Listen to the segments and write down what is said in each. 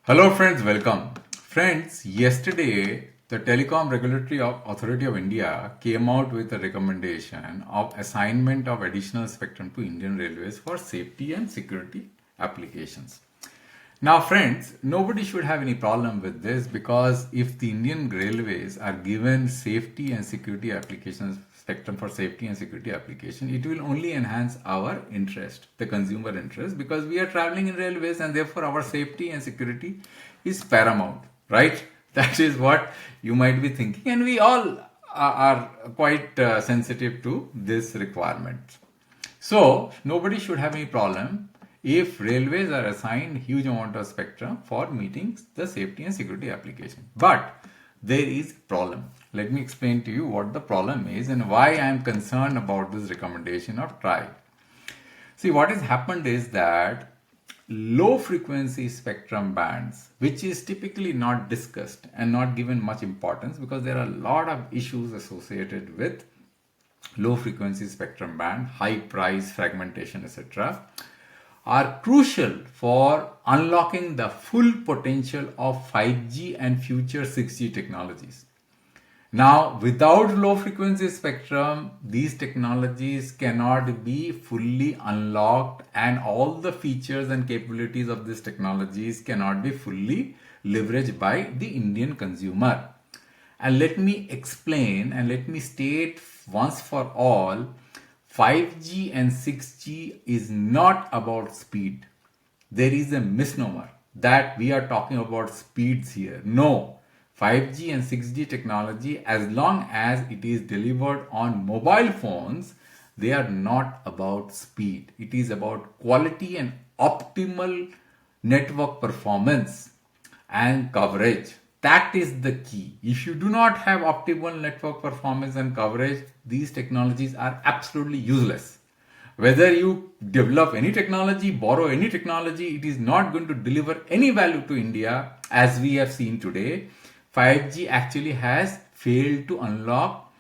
Hello friends, welcome. Friends, yesterday the Telecom Regulatory Authority of India came out with a recommendation of assignment of additional spectrum to Indian Railways for safety and security applications. Now friends, nobody should have any problem with this because if the Indian Railways are given safety and security applications, spectrum for safety and security application, it will only enhance our interest, the consumer interest, because we are traveling in railways and therefore our safety and security is paramount, right? That is what you might be thinking, and we all are quite sensitive to this requirement. So nobody should have any problem if railways are assigned huge amount of spectrum for meeting the safety and security application. But there is a problem. Let me explain to you what the problem is and why I am concerned about this recommendation of TRAI. See, what has happened is that low frequency spectrum bands, which is typically not discussed and not given much importance because there are a lot of issues associated with low frequency spectrum band, high price, fragmentation, etc., are crucial for unlocking the full potential of 5G and future 6G technologies. Now, without low frequency spectrum, these technologies cannot be fully unlocked and all the features and capabilities of these technologies cannot be fully leveraged by the Indian consumer. And let me explain and let me state once for all, 5G and 6G is not about speed. There is a misnomer that we are talking about speeds here. No, 5G and 6G technology, as long as it is delivered on mobile phones, they are not about speed. It is about quality and optimal network performance and coverage. That is the key. If you do not have optimal network performance and coverage, these technologies are absolutely useless. Whether you develop any technology, borrow any technology, it is not going to deliver any value to India as we have seen today. 5G actually has failed to unlock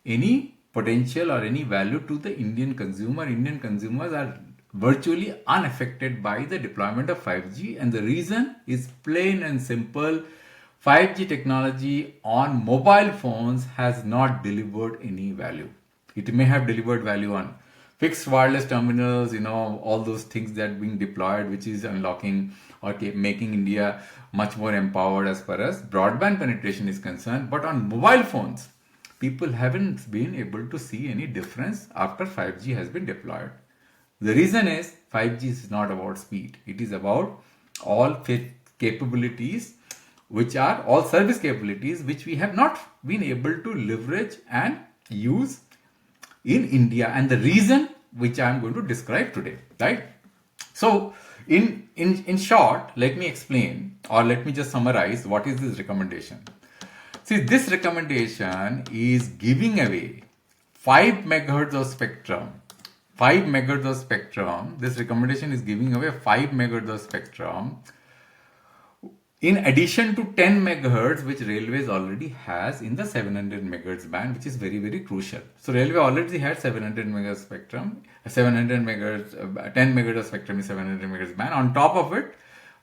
any potential or any value to the Indian consumer. Indian consumers are virtually unaffected by the deployment of 5G, and the reason is plain and simple. 5G technology on mobile phones has not delivered any value. It may have delivered value on fixed wireless terminals, all those things that are being deployed, which is unlocking or making India much more empowered as far as broadband penetration is concerned. But on mobile phones, people haven't been able to see any difference after 5G has been deployed. The reason is 5G is not about speed. It is about all capabilities, which are all service capabilities, which we have not been able to leverage and use in India, and the reason which I am going to describe today, right? So in short, let me explain, or let me just summarize what is this recommendation. See, this recommendation is giving away 5 megahertz of spectrum. 5 megahertz of spectrum. This recommendation is giving away 5 megahertz of spectrum in addition to 10 megahertz, which railways already has in the 700 megahertz band, which is very, very crucial. So railway already had 700 megahertz spectrum, 700 megahertz, 10 megahertz of spectrum is 700 megahertz band. On top of it,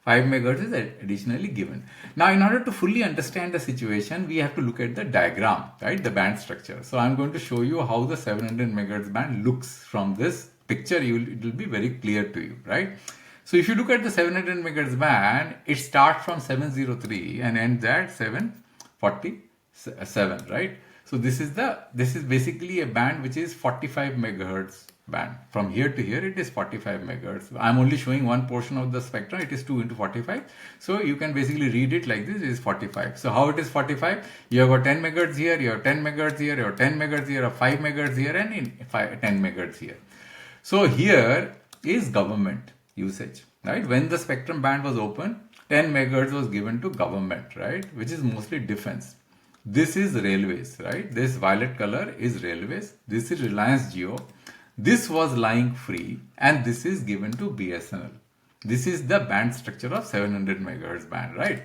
5 megahertz is additionally given. Now, in order to fully understand the situation, we have to look at the diagram, right? The band structure. So I'm going to show you how the 700 megahertz band looks from this picture. it will be very clear to you, right? So if you look at the 700 megahertz band, it starts from 703 and ends at 747, right? So this is basically a band which is 45 megahertz band. From here to here, it is 45 megahertz. I'm only showing one portion of the spectrum. It is 2 into 45. So you can basically read it like this. It is 45. So how it is 45? You have got 10 megahertz here, you have 10 megahertz here, you have 10 megahertz here, 5 megahertz here, and 10 megahertz here. So here is government usage, right? When the spectrum band was open, 10 megahertz was given to government, right? Which is mostly defense. This is railways, right? This violet color is railways. This is Reliance Jio. This was lying free, and this is given to BSNL. This is the band structure of 700 megahertz band, right?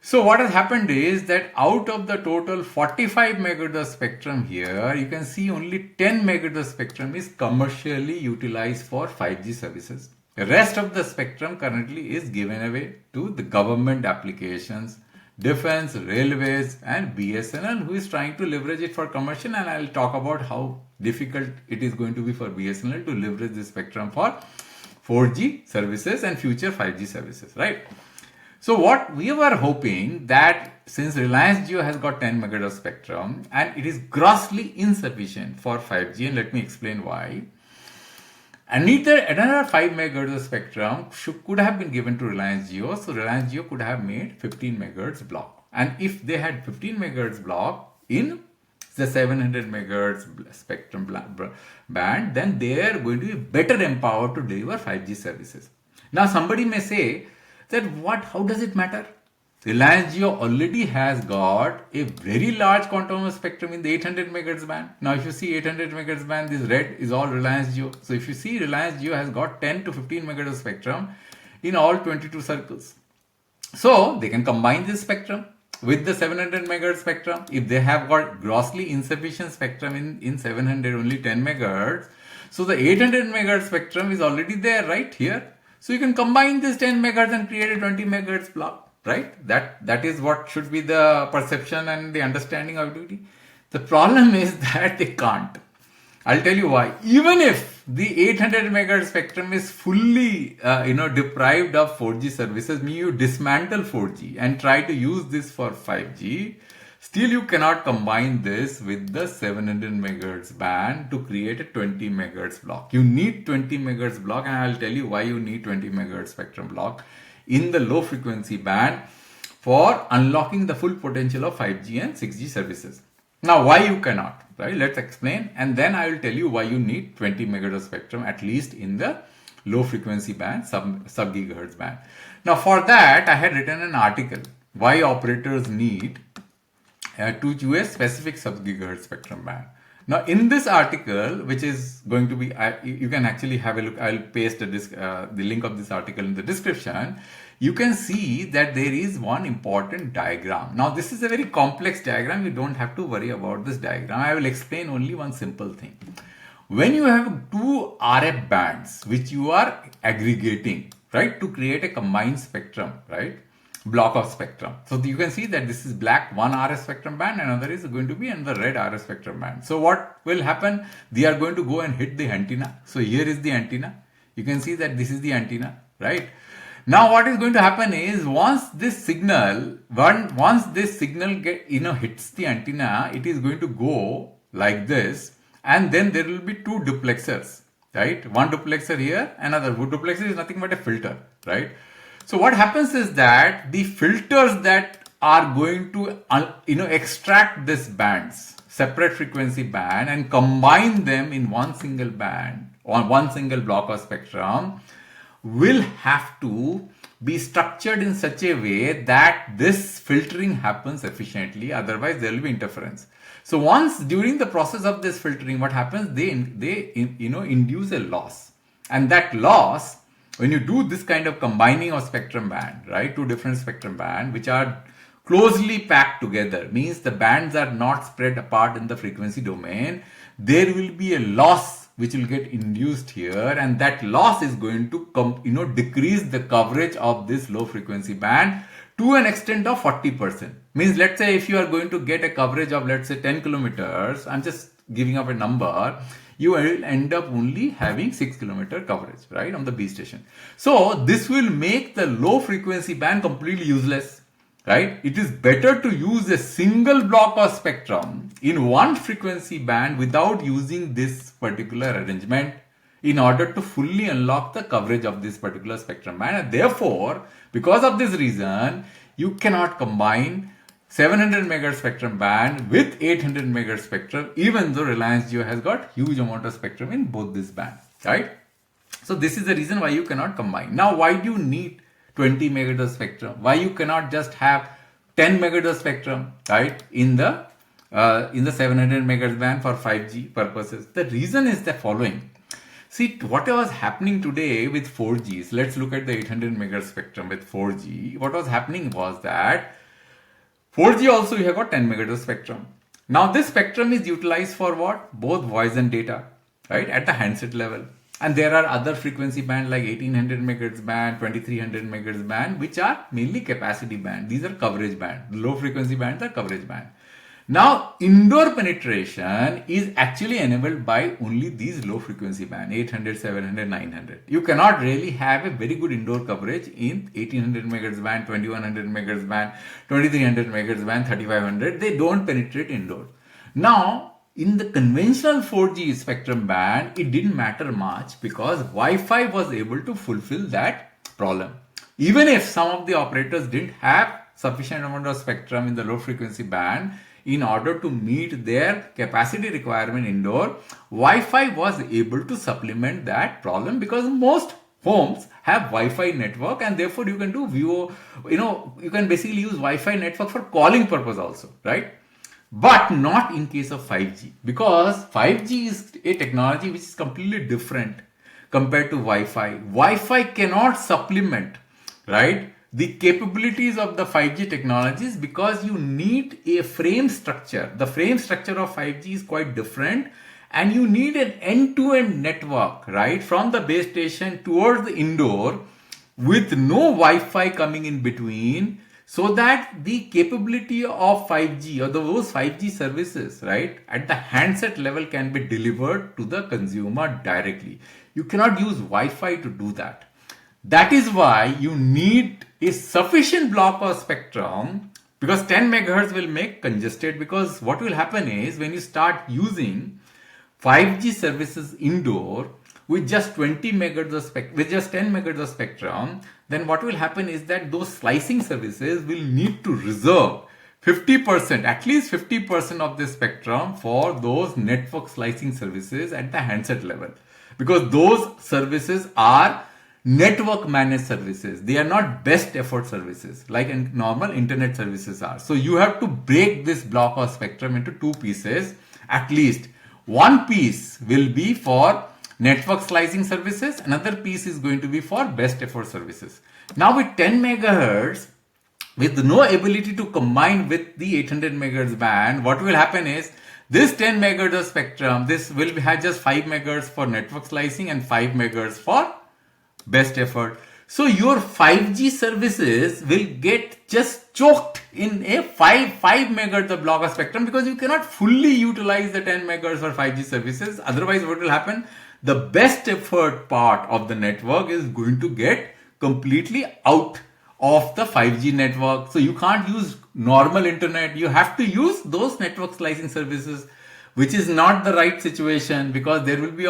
So what has happened is that out of the total 45 megahertz of spectrum here, you can see only 10 megahertz of spectrum is commercially utilized for 5G services. The rest of the spectrum currently is given away to the government applications, defense, railways, and BSNL, who is trying to leverage it for commercial. And I'll talk about how difficult it is going to be for BSNL to leverage this spectrum for 4G services and future 5G services, right? So what we were hoping that since Reliance Jio has got 10 megahertz of spectrum and it is grossly insufficient for 5G, and let me explain why. And another 5 megahertz of spectrum could have been given to Reliance Jio. So Reliance Jio could have made 15 megahertz block. And if they had 15 megahertz block in the 700 megahertz spectrum band, then they are going to be better empowered to deliver 5G services. Now somebody may say that how does it matter? Reliance Jio already has got a very large quantum of spectrum in the 800 megahertz band. Now if you see 800 megahertz band, this red is all Reliance Jio. So if you see, Reliance Jio has got 10 to 15 megahertz of spectrum in all 22 circles. So they can combine this spectrum with the 700 megahertz spectrum. If they have got grossly insufficient spectrum in 700, only 10 megahertz. So the 800 megahertz spectrum is already there right here. So you can combine this 10 megahertz and create a 20 megahertz block, right? That is what should be the perception and the understanding of duty. The problem is that they can't. I'll tell you why. Even if the 800 megahertz spectrum is fully, deprived of 4G services, meaning you dismantle 4G and try to use this for 5G, still you cannot combine this with the 700 megahertz band to create a 20 megahertz block. You need 20 megahertz block, and I'll tell you why you need 20 megahertz spectrum block in the low frequency band for unlocking the full potential of 5G and 6G services. Now, why you cannot, right? Let's explain, and then I will tell you why you need 20 megahertz spectrum, at least in the low frequency band, sub-GHz band. Now, for that, I had written an article, why operators need to choose a specific sub-GHz spectrum band. Now, in this article, which is going to be, you can actually have a look. I'll paste the link of this article in the description. You can see that there is one important diagram. Now, this is a very complex diagram. You don't have to worry about this diagram. I will explain only one simple thing. When you have two RF bands, which you are aggregating, right, to create a combined spectrum, right, block of spectrum. So you can see that this is black, one RF spectrum band, another is going to be another red RF spectrum band. So what will happen? They are going to go and hit the antenna. So here is the antenna. You can see that this is the antenna, right? Now what is going to happen is once this signal hits the antenna, it is going to go like this, and then there will be two duplexers, right? One duplexer here, another duplexer is nothing but a filter, right? So what happens is that the filters that are going to extract this bands, separate frequency band, and combine them in one single band or one single block of spectrum will have to be structured in such a way that this filtering happens efficiently, otherwise there will be interference. So once during the process of this filtering, what happens, they induce a loss, and that loss, when you do this kind of combining of spectrum band, right, two different spectrum band which are closely packed together, means the bands are not spread apart in the frequency domain, there will be a loss which will get induced here, and that loss is going to decrease the coverage of this low frequency band to an extent of 40%. Means, let's say if you are going to get a coverage of, let's say, 10 kilometers, I'm just giving up a number, you will end up only having 6 kilometer coverage, right, on the base station. So this will make the low frequency band completely useless, right? It is better to use a single block of spectrum in one frequency band without using this particular arrangement in order to fully unlock the coverage of this particular spectrum band. And therefore, because of this reason, you cannot combine 700 megahertz spectrum band with 800 megahertz spectrum, even though Reliance Jio has got huge amount of spectrum in both this band, right? So this is the reason why you cannot combine. Now, why do you need 20 megahertz spectrum? Why you cannot just have 10 megahertz spectrum, right, in the 700 megahertz band for 5G purposes? The reason is the following. See, what was happening today with 4G, let's look at the 800 megahertz spectrum with 4G. What was happening was that 4G also you have got 10 megahertz spectrum. Now this spectrum is utilized for what? Both voice and data, right, at the handset level. And there are other frequency band like 1800 megahertz band, 2300 megahertz band, which are mainly capacity band. These are coverage band. The low frequency bands are coverage band. Now, indoor penetration is actually enabled by only these low frequency band, 800, 700, 900. You cannot really have a very good indoor coverage in 1800 megahertz band, 2100 megahertz band, 2300 megahertz band, 3500. They don't penetrate indoor. Now, in the conventional 4G spectrum band, it didn't matter much because Wi-Fi was able to fulfill that problem. Even if some of the operators didn't have sufficient amount of spectrum in the low frequency band, in order to meet their capacity requirement indoor, Wi-Fi was able to supplement that problem because most homes have Wi-Fi network and therefore you can do VO, you can basically use Wi-Fi network for calling purpose also, right? But not in case of 5G because 5G is a technology which is completely different compared to Wi-Fi. Wi-Fi cannot supplement, right, the capabilities of the 5G technologies because you need a frame structure. The frame structure of 5G is quite different and you need an end-to-end network, right, from the base station towards the indoor with no Wi-Fi coming in between so that the capability of 5G or those 5G services, right, at the handset level can be delivered to the consumer directly. You cannot use Wi-Fi to do that. That is why you need a sufficient block of spectrum because 10 megahertz will make congested because what will happen is when you start using 5G services indoor with just 20 megahertz of with just 10 megahertz of spectrum, then what will happen is that those slicing services will need to reserve 50%, at least 50% of the spectrum for those network slicing services at the handset level because those services are network managed services. They are not best effort services like normal internet services are. So you have to break this block of spectrum into two pieces. At least one piece will be for network slicing services. Another piece is going to be for best effort services. Now with 10 megahertz, with no ability to combine with the 800 megahertz band, what will happen is this 10 megahertz of spectrum, this will have just 5 megahertz for network slicing and 5 megahertz for best effort. So your 5G services will get just choked in a 5 megahertz of block of spectrum because you cannot fully utilize the 10 megahertz for 5G services. Otherwise, what will happen? The best effort part of the network is going to get completely out of the 5G network. So you can't use normal internet. You have to use those network slicing services, which is not the right situation because there will be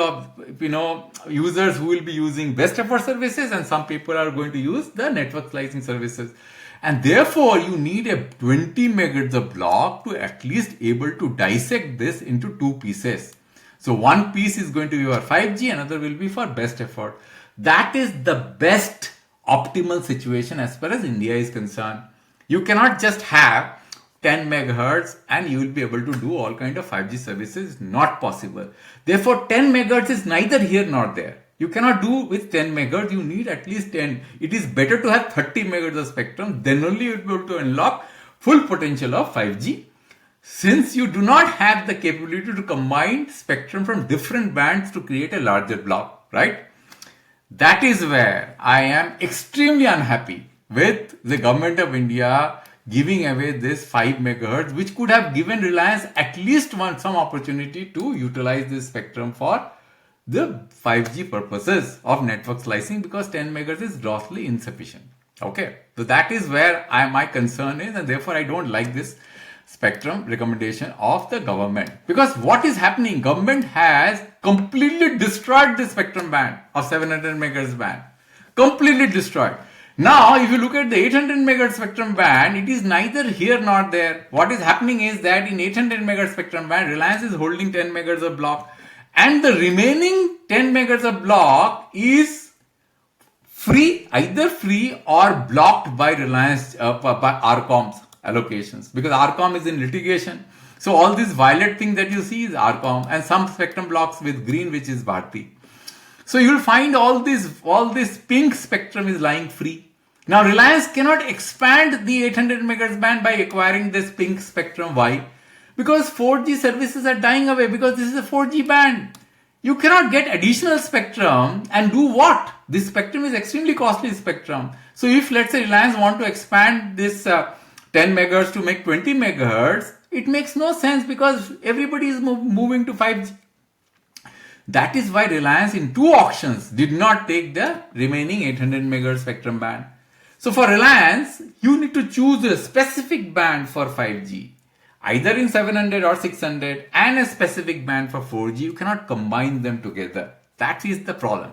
users who will be using best effort services and some people are going to use the network slicing services. And therefore, you need a 20 megahertz of block to at least able to dissect this into two pieces. So one piece is going to be for 5G, another will be for best effort. That is the best optimal situation as far as India is concerned. You cannot just have 10 megahertz and you will be able to do all kind of 5G services. Not possible. Therefore, 10 megahertz is neither here nor there. You cannot do with 10 megahertz. You need at least 10. It is better to have 30 megahertz of spectrum. Then only you will be able to unlock full potential of 5G. Since you do not have the capability to combine spectrum from different bands to create a larger block, right? That is where I am extremely unhappy with the government of India giving away this 5 megahertz, which could have given Reliance at least some opportunity to utilize this spectrum for the 5G purposes of network slicing because 10 megahertz is grossly insufficient. Okay, so that is where my concern is, and therefore I don't like this spectrum recommendation of the government because what is happening? Government has completely destroyed the spectrum band of 700 megahertz band, completely destroyed. Now, if you look at the 800 megahertz spectrum band, it is neither here nor there. What is happening is that in 800 megahertz spectrum band, Reliance is holding 10 megahertz of block, and the remaining 10 megahertz of block is either free or blocked by Reliance by RCOM's allocations because RCOM is in litigation. So all this violet thing that you see is RCOM and some spectrum blocks with green, which is Bharti. So you will find all this pink spectrum is lying free. Now Reliance cannot expand the 800 megahertz band by acquiring this pink spectrum. Why? Because 4G services are dying away because this is a 4G band. You cannot get additional spectrum and do what? This spectrum is extremely costly spectrum. So if let's say Reliance want to expand this 10 megahertz to make 20 megahertz, it makes no sense because everybody is moving to 5G. That is why Reliance in 2 auctions did not take the remaining 800 megahertz spectrum band. So for Reliance, you need to choose a specific band for 5G. Either in 700 or 600 and a specific band for 4G. You cannot combine them together. That is the problem.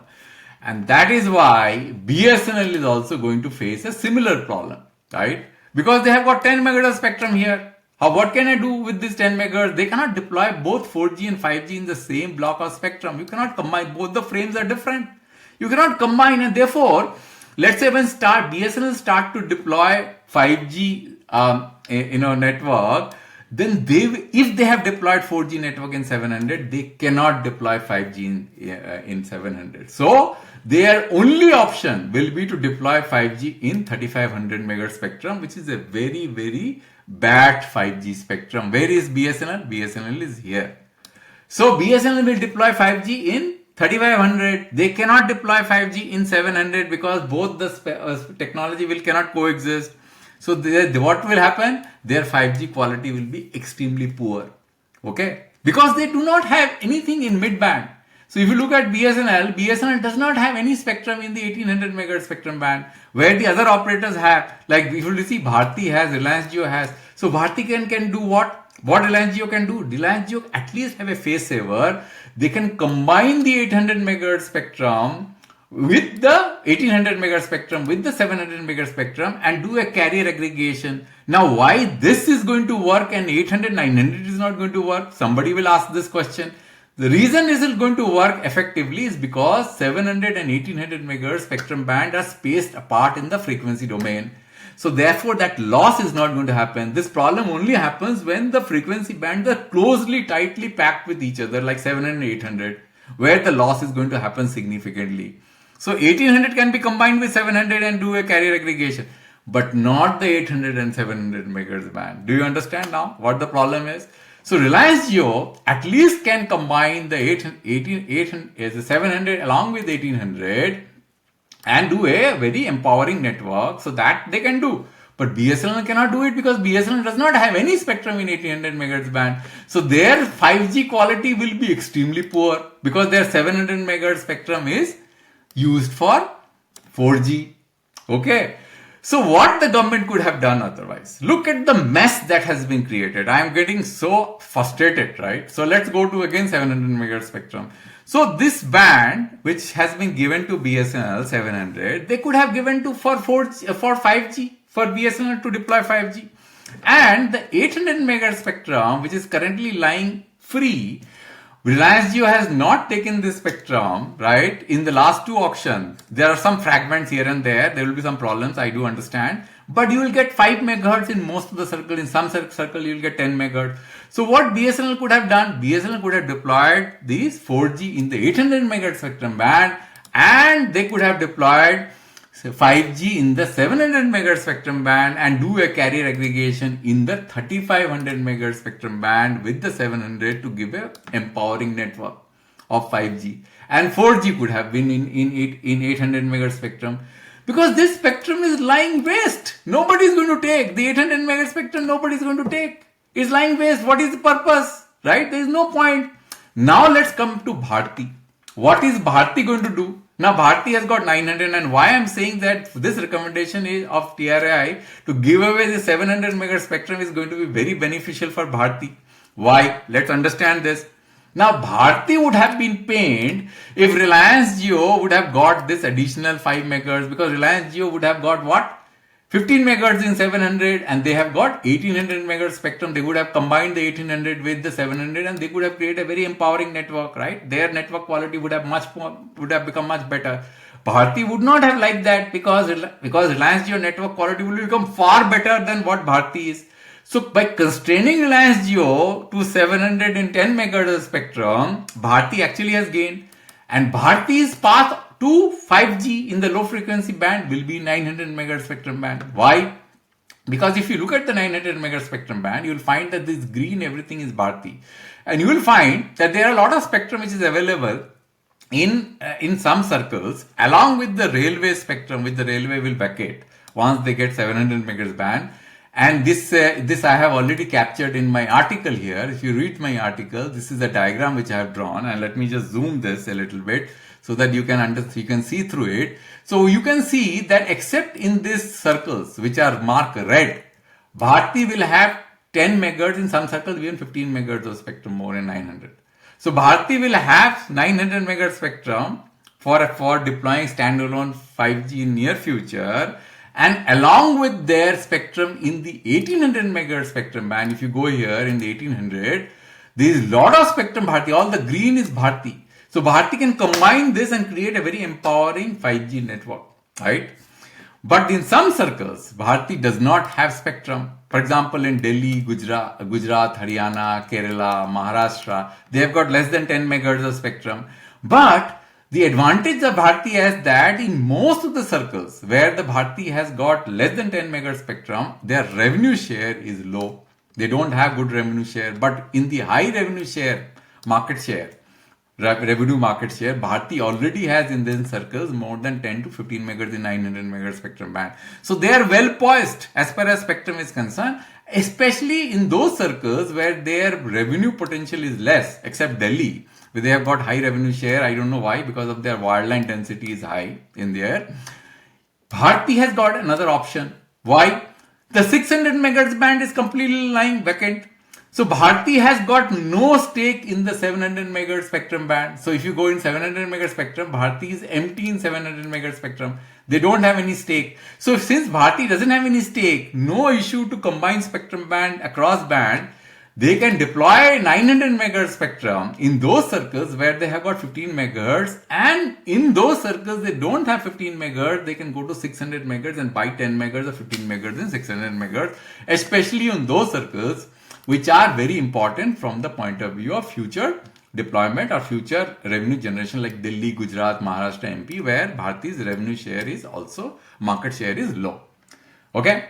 And that is why BSNL is also going to face a similar problem, right? Because they have got 10 megahertz spectrum here. What can I do with this 10 megahertz? They cannot deploy both 4G and 5G in the same block of spectrum. You cannot combine. Both the frames are different. You cannot combine, and therefore, let's say when BSNL start to deploy 5G network, then if they have deployed 4G network in 700, they cannot deploy 5G in 700. So their only option will be to deploy 5G in 3500 megahertz spectrum, which is a very, very bad 5G spectrum. Where is BSNL? BSNL is here. So BSNL will deploy 5G in 3500. They cannot deploy 5G in 700 because both the technology cannot coexist. So what will happen? Their 5G quality will be extremely poor. Okay? Because they do not have anything in mid-band. So if you look at BSNL does not have any spectrum in the 1800 megahertz spectrum band, where the other operators have. Like if you see, Bharti has, Reliance Jio has. So Bharti can do what? What Reliance Jio can do? Reliance Jio at least have a face saver. They can combine the 800 megahertz spectrum with the 1800 megahertz spectrum, with the 700 megahertz spectrum, and do a carrier aggregation. Now, why this is going to work and 800, 900 is not going to work? Somebody will ask this question. The reason is it going to work effectively is because 700 and 1800 megahertz spectrum band are spaced apart in the frequency domain. So therefore, that loss is not going to happen. This problem only happens when the frequency bands are closely, tightly packed with each other, like 700 and 800, where the loss is going to happen significantly. So 1800 can be combined with 700 and do a carrier aggregation, but not the 800 and 700 megahertz band. Do you understand now what the problem is? So Reliance Jio at least can combine the 700 along with 1800 and do a very empowering network, so that they can do. But BSNL cannot do it because BSNL does not have any spectrum in 1800 megahertz band. So their 5G quality will be extremely poor because their 700 megahertz spectrum is used for 4G. Okay. So what the government could have done otherwise? Look at the mess that has been created. I am getting so frustrated, right? So let's go to again 700 megahertz spectrum. So this band, which has been given to BSNL 700, they could have given to for 5G, for BSNL to deploy 5G. And the 800 megahertz spectrum, which is currently lying free, Reliance Jio has not taken this spectrum, right? In the last 2 auctions, there are some fragments here and there. There will be some problems, I do understand. But you will get 5 megahertz in most of the circle. In some circle, you will get 10 megahertz. So what BSNL could have done? BSNL could have deployed these 4G in the 800 megahertz spectrum band, and they could have deployed 5G in the 700 megahertz spectrum band and do a carrier aggregation in the 3500 megahertz spectrum band with the 700 to give a empowering network of 5G. And 4G could have been in 800 megahertz spectrum, because this spectrum is lying waste. Nobody is going to take the 800 megahertz spectrum. Nobody is going to take. It's lying waste. What is the purpose? Right? There is no point. Now let's come to Bharti. What is Bharti going to do? Now Bharti has got 900, and why I am saying that this recommendation is of TRAI to give away the 700 megahertz spectrum is going to be very beneficial for Bharti. Why? Let's understand this. Now Bharti would have been pained if Reliance Jio would have got this additional 5 megahertz, because Reliance Jio would have got what? 15 megahertz in 700, and they have got 1800 megahertz spectrum. They would have combined the 1800 with the 700, and they could have created a very empowering network, right? Their network quality would have become much better. Bharti would not have liked that because Reliance Jio network quality will become far better than what Bharti is. So by constraining Reliance Jio to 710 megahertz spectrum, Bharti actually has gained, and Bharti's path to 5G in the low frequency band will be 900 megahertz spectrum band. Why? Because if you look at the 900 megahertz spectrum band, you will find that this green everything is Bharti. And you will find that there are a lot of spectrum which is available in some circles along with the railway spectrum, which the railway will vacate once they get 700 megahertz band. And this I have already captured in my article here. If you read my article, this is a diagram which I have drawn, and let me just zoom this a little bit so that you can see through it. So you can see that except in these circles which are marked red, Bharti will have 10 megahertz, in some circles even 15 megahertz of spectrum more than 900. So Bharti will have 900 megahertz spectrum for deploying standalone 5G in near future. And along with their spectrum in the 1800 megahertz spectrum band, if you go here in the 1800, there is a lot of spectrum Bharti. All the green is Bharti. So Bharti can combine this and create a very empowering 5G network, right? But in some circles, Bharti does not have spectrum. For example, in Delhi, Gujarat, Haryana, Kerala, Maharashtra, they have got less than 10 megahertz of spectrum. But the advantage of Bharti is that in most of the circles where the Bharti has got less than 10 megahertz spectrum, their revenue share is low. They don't have good revenue share. But in the high revenue share, revenue market share, Bharti already has in these circles more than 10 to 15 megahertz in 900 megahertz spectrum band. So they are well poised as far as spectrum is concerned, especially in those circles where their revenue potential is less, except Delhi, where they have got high revenue share. I don't know why, because of their wireline density is high in there. Bharti has got another option. Why? The 600 megahertz band is completely lying vacant. So Bharti has got no stake in the 700 megahertz spectrum band. So if you go in 700 megahertz spectrum, Bharti is empty in 700 megahertz spectrum. They don't have any stake. So since Bharti doesn't have any stake, no issue to combine spectrum band across band, they can deploy 900 megahertz spectrum in those circles where they have got 15 megahertz, and in those circles they don't have 15 megahertz, they can go to 600 megahertz and buy 10 megahertz or 15 megahertz and 600 megahertz, especially in those circles which are very important from the point of view of future deployment or future revenue generation, like Delhi, Gujarat, Maharashtra, MP, where Bharti's revenue share is also, market share is low. Okay.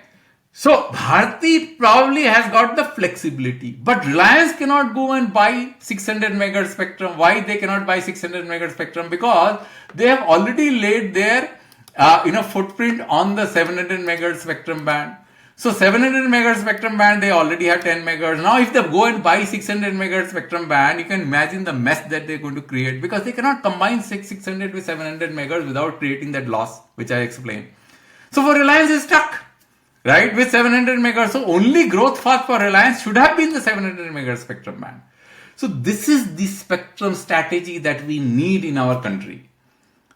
So Bharti probably has got the flexibility, but Reliance cannot go and buy 600 megahertz spectrum. Why they cannot buy 600 megahertz spectrum? Because they have already laid their footprint on the 700 megahertz spectrum band. So 700 megahertz spectrum band, they already have 10 megahertz. Now if they go and buy 600 megahertz spectrum band, you can imagine the mess that they're going to create, because they cannot combine 600 with 700 megahertz without creating that loss, which I explained. So for Reliance is stuck, right, with 700 megahertz. So only growth path for Reliance should have been the 700 megahertz spectrum band. So this is the spectrum strategy that we need in our country.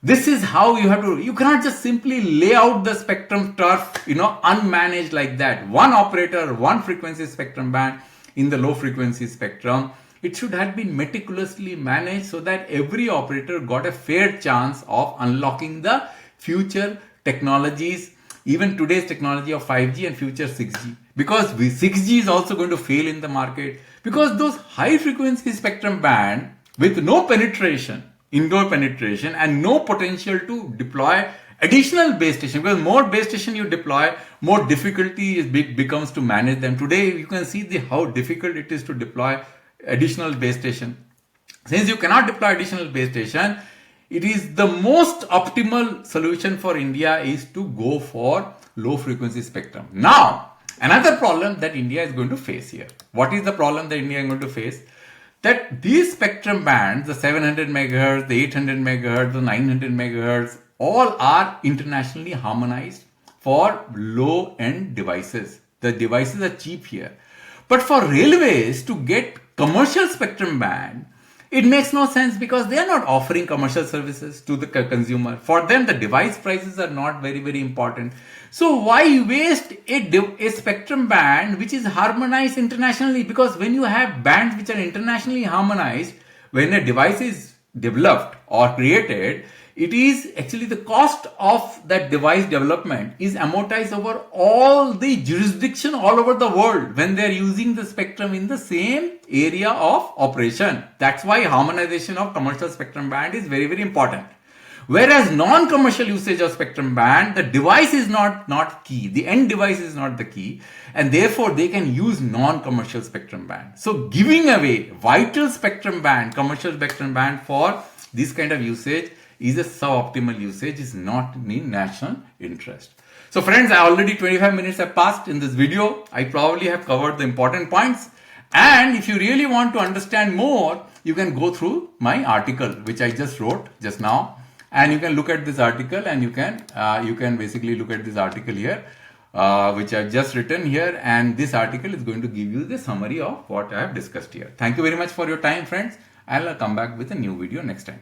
This is how you cannot just simply lay out the spectrum turf, unmanaged like that. One operator, one frequency spectrum band in the low frequency spectrum. It should have been meticulously managed so that every operator got a fair chance of unlocking the future technologies, even today's technology of 5G and future 6G. Because 6G is also going to fail in the market, because those high frequency spectrum band with no penetration, indoor penetration, and no potential to deploy additional base station, because more base station you deploy, more difficulty becomes to manage them. Today you can see how difficult it is to deploy additional base station. Since you cannot deploy additional base station, it is the most optimal solution for India is to go for low frequency spectrum. Now, another problem that India is going to face here. What is the problem that India is going to face? That these spectrum bands, the 700 megahertz, the 800 megahertz, the 900 megahertz, all are internationally harmonized for low-end devices. The devices are cheap here. But for railways to get commercial spectrum band, it makes no sense, because they are not offering commercial services to the consumer. For them, the device prices are not very, very important. So why waste a spectrum band which is harmonized internationally? Because when you have bands which are internationally harmonized, when a device is developed or created, it is actually the cost of that device development is amortized over all the jurisdiction all over the world when they are using the spectrum in the same area of operation. That's why harmonization of commercial spectrum band is very, very important. Whereas non-commercial usage of spectrum band, the device is not key. The end device is not the key. And therefore, they can use non-commercial spectrum band. So giving away vital spectrum band, commercial spectrum band for this kind of usage is a suboptimal usage, is not in national interest. So friends, already 25 minutes have passed in this video. I probably have covered the important points. And if you really want to understand more, you can go through my article, which I just wrote just now. And you can look at this article, and you can basically look at this article here, which I've just written here. And this article is going to give you the summary of what I have discussed here. Thank you very much for your time, friends. I'll come back with a new video next time.